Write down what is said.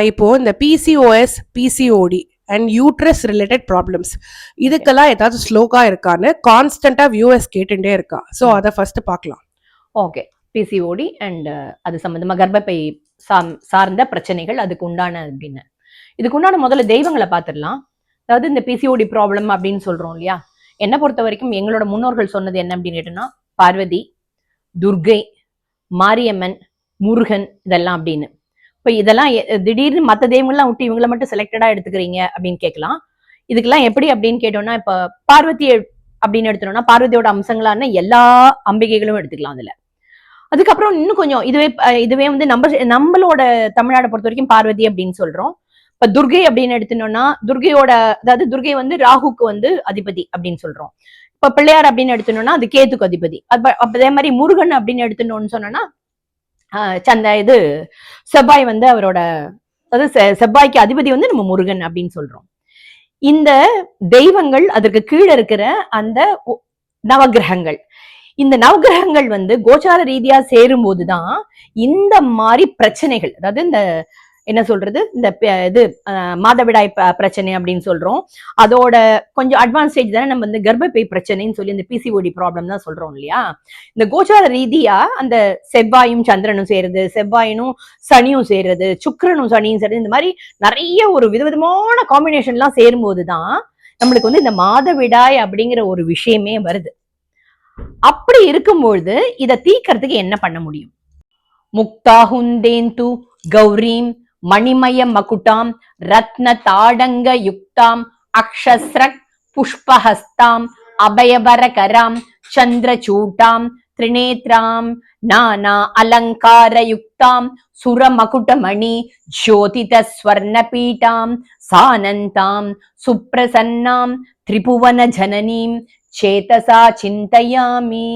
இப்போ இந்த PCOS, PCOD and uterus related problems இதுக்கெல்லாம் ஏதாவது ஸ்லோகா இருக்கான்னு கான்ஸ்டன்டா வியூஎஸ் கேட்டுட்டே இருக்கா. ஸோ அதை ஃபர்ஸ்ட் பார்க்கலாம். ஓகே, பிசிஓடி அண்ட் அது சம்பந்தமா கர்ப்பப்பை சார்ந்த பிரச்சனைகள் அதுக்கு உண்டான அப்படின்னு இதுக்கு உண்டான முதல்ல தெய்வங்களை பார்த்துடலாம். அதாவது இந்த பிசிஓடி ப்ராப்ளம் அப்படின்னு சொல்றோம் இல்லையா, என்னை பொறுத்த வரைக்கும் எங்களோட முன்னோர்கள் சொன்னது என்ன அப்படின்னு கேட்டோம்னா பார்வதி, துர்கை, மாரியம்மன், முருகன் இதெல்லாம் அப்படின்னு. இப்போ இதெல்லாம் திடீர்னு மற்ற தெய்வங்கள்லாம் விட்டு இவங்களை மட்டும் செலக்டடா எடுத்துக்கிறீங்க அப்படின்னு கேட்கலாம். இதுக்கெல்லாம் எப்படி அப்படின்னு கேட்டோம்னா, இப்போ பார்வதி அப்படின்னு எடுத்தோம்னா பார்வதியோட அம்சங்களான எல்லா அம்பிகைகளும் எடுத்துக்கலாம் அதுல. அதுக்கப்புறம் இன்னும் கொஞ்சம் இதுவே வந்து நம்மளோட தமிழ்நாடை பொறுத்த வரைக்கும் பார்வதி அப்படின்னு சொல்றோம். இப்ப துர்கை அப்படின்னு எடுத்துனோம்னா துர்கையோட, அதாவது துர்கை வந்து ராகுக்கு வந்து அதிபதி அப்படின்னு சொல்றோம். இப்ப பிள்ளையார் அப்படின்னு எடுத்துனோம்னா அது கேத்துக்கு அதிபதி. அதே மாதிரி முருகன் அப்படின்னு எடுத்துனோம்னு சொன்னோம்னா இது செவ்வாய் வந்து அவரோட, அதாவது செவ்வாய்க்கு அதிபதி வந்து நம்ம முருகன் அப்படின்னு சொல்றோம். இந்த தெய்வங்கள் அதற்கு கீழே இருக்கிற அந்த நவகிரகங்கள், இந்த நவகிரகங்கள் வந்து கோச்சார ரீதியா சேரும் போதுதான் இந்த மாதிரி பிரச்சனைகள், அதாவது இந்த என்ன சொல்றது, இந்த இது மாதவிடாய் பிரச்சனை அப்படின்னு சொல்றோம். அதோட கொஞ்சம் அட்வான்ஸ் ஸ்டேஜ் தானே நம்ம இந்த கர்ப்பப்பை பிரச்சனைன்னு சொல்லி இந்த பிசிஓடி ப்ராப்ளம் தான் சொல்றோம் இல்லையா. இந்த கோச்சார ரீதியா அந்த செவ்வாயும் சந்திரனும் சேருது, செவ்வாயினும் சனியும் சேருது, சுக்கிரனும் சனியும் சேருது, இந்த மாதிரி நிறைய ஒரு விதவிதமான காம்பினேஷன் எல்லாம் சேரும் போதுதான் நம்மளுக்கு வந்து இந்த மாதவிடாய் அப்படிங்கிற ஒரு விஷயமே வருது. அப்படி இருக்கும்பொழுது இதை தீக்கிறதுக்கு என்ன பண்ண முடியும்? முக்தாஹுந்தேந்து கௌரீம் மணிமய மகுட்டாம் ரத்ன தாடங்க யுக்தாம் அக்ஷஸ்ரக் புஷ்பஹஸ்தாம் அபயவரகராம் சந்திரசூட்டாம் திரிநேத்ராம் நானா அலங்கார யுக்தாம் சுரமகுடமணி ஜோதித ஸ்வர்ணபீட்டாம் சானந்தாம் சுப்ரசன்னாம் திரிபுவன ஜனனீம் சேதசா சிந்தயாமி.